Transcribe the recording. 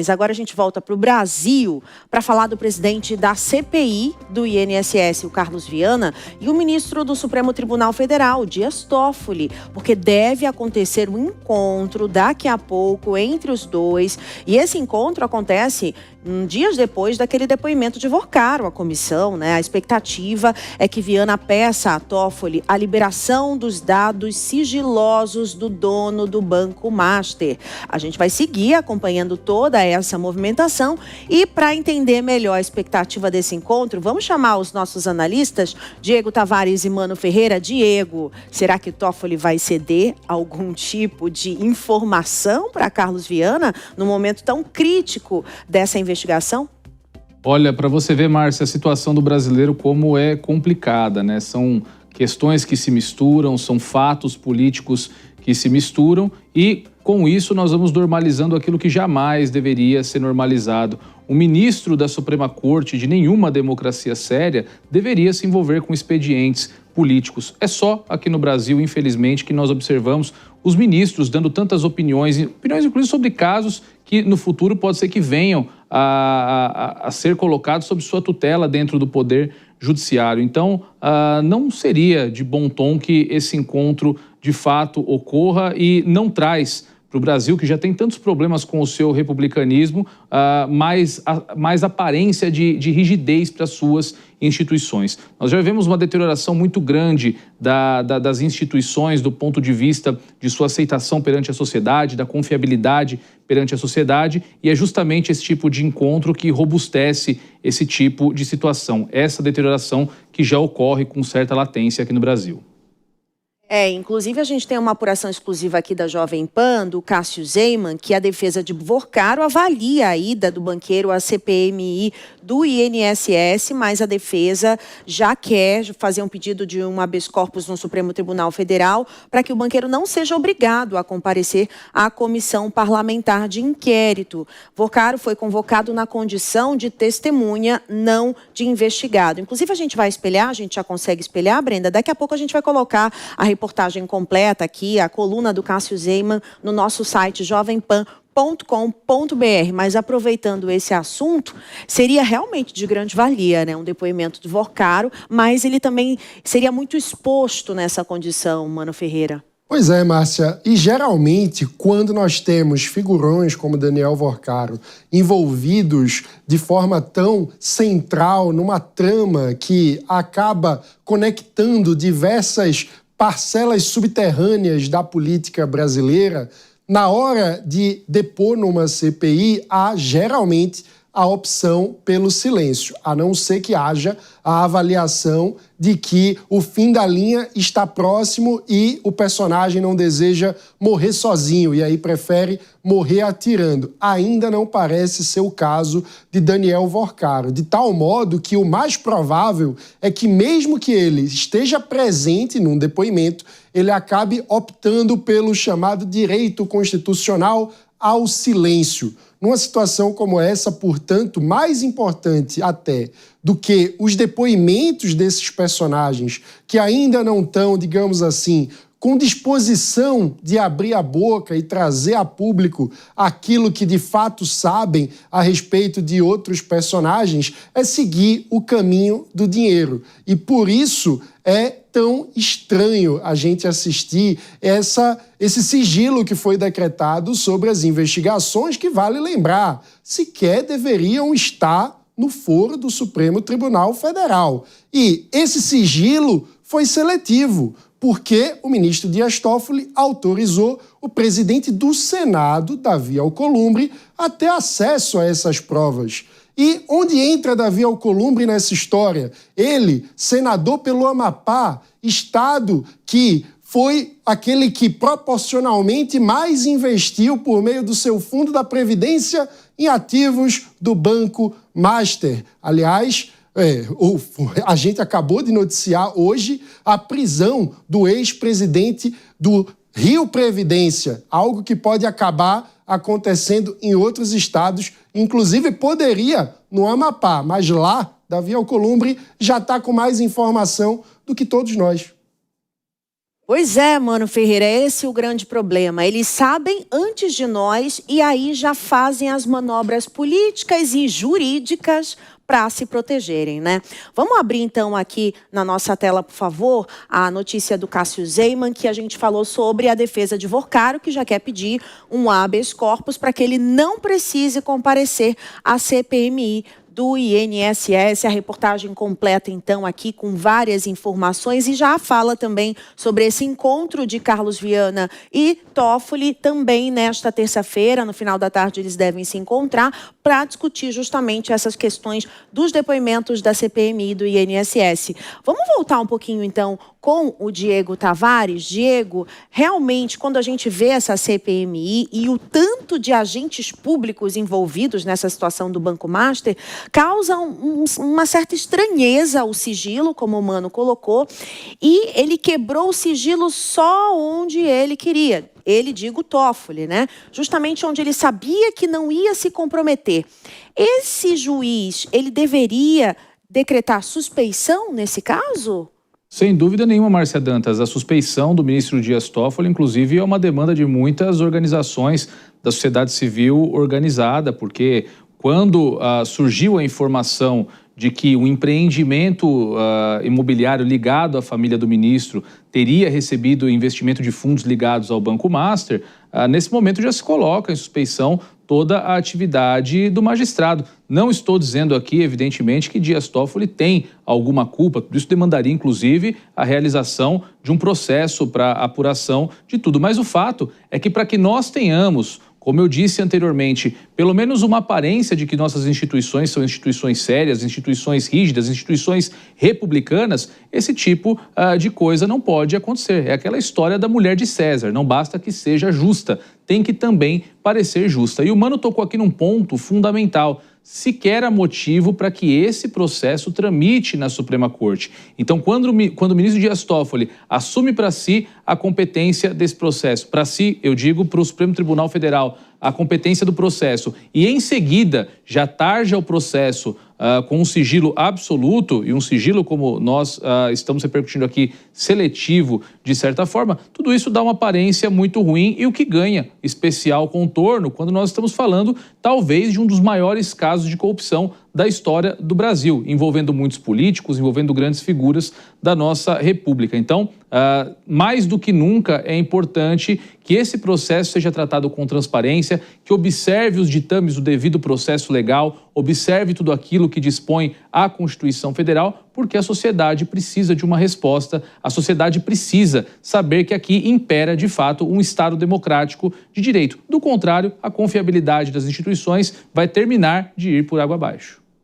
Agora a gente volta para o Brasil para falar do presidente da CPI do INSS, o Carlos Viana, e o ministro do Supremo Tribunal Federal, Dias Toffoli, porque deve acontecer um encontro daqui a pouco entre os dois. E esse encontro acontece dias depois daquele depoimento de Vorcaro à comissão, né? A expectativa é que Viana peça a Toffoli a liberação dos dados sigilosos do dono do Banco Master. A gente vai seguir acompanhando toda essa movimentação e para entender melhor a expectativa desse encontro, vamos chamar os nossos analistas, Diego Tavares e Mano Ferreira. Diego, será que Toffoli vai ceder algum tipo de informação para Carlos Viana no momento tão crítico dessa investigação? Olha, para você ver, Márcia, a situação do brasileiro como é complicada, né? São questões que se misturam, são fatos políticos que se misturam e, com isso, nós vamos normalizando aquilo que jamais deveria ser normalizado. O ministro da Suprema Corte de nenhuma democracia séria deveria se envolver com expedientes políticos. É só aqui no Brasil, infelizmente, que nós observamos os ministros dando tantas opiniões inclusive sobre casos que no futuro pode ser que venham a ser colocados sob sua tutela dentro do Poder Judiciário. Então, não seria de bom tom que esse encontro de fato ocorra e não traz para o Brasil, que já tem tantos problemas com o seu republicanismo, mais aparência de rigidez para suas instituições. Nós já vemos uma deterioração muito grande das instituições do ponto de vista de sua aceitação perante a sociedade, da confiabilidade perante a sociedade, e é justamente esse tipo de encontro que robustece esse tipo de situação, essa deterioração que já ocorre com certa latência aqui no Brasil. Inclusive a gente tem uma apuração exclusiva aqui da Jovem Pan, do Cássio Zeiman, que a defesa de Vorcaro avalia a ida do banqueiro à CPMI do INSS, mas a defesa já quer fazer um pedido de um habeas corpus no Supremo Tribunal Federal para que o banqueiro não seja obrigado a comparecer à comissão parlamentar de inquérito. Vorcaro foi convocado na condição de testemunha, não de investigado. Inclusive a gente vai espelhar, a gente já consegue espelhar, Brenda, daqui a pouco a gente vai colocar a reportagem completa aqui, a coluna do Cássio Zeiman, no nosso site jovempan.com.br. Mas aproveitando esse assunto, seria realmente de grande valia, né? Um depoimento de Vorcaro, mas ele também seria muito exposto nessa condição, Mano Ferreira. Pois é, Márcia, e geralmente quando nós temos figurões como Daniel Vorcaro envolvidos de forma tão central numa trama que acaba conectando diversas parcelas subterrâneas da política brasileira, na hora de depor numa CPI, há geralmente a opção pelo silêncio, a não ser que haja a avaliação de que o fim da linha está próximo e o personagem não deseja morrer sozinho e aí prefere morrer atirando. Ainda não parece ser o caso de Daniel Vorcaro, de tal modo que o mais provável é que mesmo que ele esteja presente num depoimento, ele acabe optando pelo chamado direito constitucional ao silêncio. Numa situação como essa, portanto, mais importante até do que os depoimentos desses personagens que ainda não estão, digamos assim, com disposição de abrir a boca e trazer a público aquilo que de fato sabem a respeito de outros personagens, é seguir o caminho do dinheiro. E por isso é tão estranho a gente assistir esse sigilo que foi decretado sobre as investigações que, vale lembrar, sequer deveriam estar no foro do Supremo Tribunal Federal. E esse sigilo foi seletivo, porque o ministro Dias Toffoli autorizou o presidente do Senado, Davi Alcolumbre, a ter acesso a essas provas. E onde entra Davi Alcolumbre nessa história? Ele, senador pelo Amapá, estado que foi aquele que proporcionalmente mais investiu por meio do seu fundo da Previdência em ativos do Banco Master. Aliás, a gente acabou de noticiar hoje a prisão do ex-presidente do Rio Previdência, algo que pode acabar acontecendo em outros estados, inclusive poderia no Amapá, mas lá, Davi Alcolumbre já está com mais informação do que todos nós. Pois é, Mano Ferreira, esse é o grande problema. Eles sabem antes de nós e aí já fazem as manobras políticas e jurídicas para se protegerem, né? Vamos abrir então aqui na nossa tela, por favor, a notícia do Cássio Zeyman, que a gente falou sobre a defesa de Vorcaro, que já quer pedir um habeas corpus para que ele não precise comparecer à CPMI do INSS, a reportagem completa, então, aqui com várias informações e já fala também sobre esse encontro de Carlos Viana e Toffoli, também nesta terça-feira, no final da tarde, eles devem se encontrar para discutir justamente essas questões dos depoimentos da CPMI e do INSS. Vamos voltar um pouquinho, então, com o Diego Tavares. Diego, realmente, quando a gente vê essa CPMI e o tanto de agentes públicos envolvidos nessa situação do Banco Master, causa uma certa estranheza o sigilo, como o Mano colocou, e ele quebrou o sigilo só onde ele queria. Ele, digo, Toffoli, né? Justamente onde ele sabia que não ia se comprometer. Esse juiz, ele deveria decretar suspeição nesse caso? Sem dúvida nenhuma, Márcia Dantas. A suspeição do ministro Dias Toffoli, inclusive, é uma demanda de muitas organizações da sociedade civil organizada, porque quando surgiu a informação de que um empreendimento imobiliário ligado à família do ministro teria recebido investimento de fundos ligados ao Banco Master, nesse momento já se coloca em suspeição toda a atividade do magistrado. Não estou dizendo aqui, evidentemente, que Dias Toffoli tem alguma culpa, tudo isso demandaria, inclusive, a realização de um processo para apuração de tudo. Mas o fato é que para que nós tenhamos, como eu disse anteriormente, pelo menos uma aparência de que nossas instituições são instituições sérias, instituições rígidas, instituições republicanas, esse tipo de coisa não pode acontecer. É aquela história da mulher de César, não basta que seja justa, tem que também parecer justa. E o Mano tocou aqui num ponto fundamental. Sequer há motivo para que esse processo tramite na Suprema Corte. Então, quando o ministro Dias Toffoli assume para si a competência desse processo, para si, eu digo para o Supremo Tribunal Federal, a competência do processo, e em seguida já tarja o processo com um sigilo absoluto, e um sigilo, como nós estamos repercutindo aqui, seletivo, de certa forma, tudo isso dá uma aparência muito ruim e o que ganha especial contorno quando nós estamos falando, talvez, de um dos maiores casos de corrupção da história do Brasil, envolvendo muitos políticos, envolvendo grandes figuras da nossa República. Então, mais do que nunca, é importante que esse processo seja tratado com transparência, que observe os ditames do devido processo legal, observe tudo aquilo que dispõe a Constituição Federal, porque a sociedade precisa de uma resposta, a sociedade precisa saber que aqui impera, de fato, um Estado democrático de direito. Do contrário, a confiabilidade das instituições vai terminar de ir por água abaixo.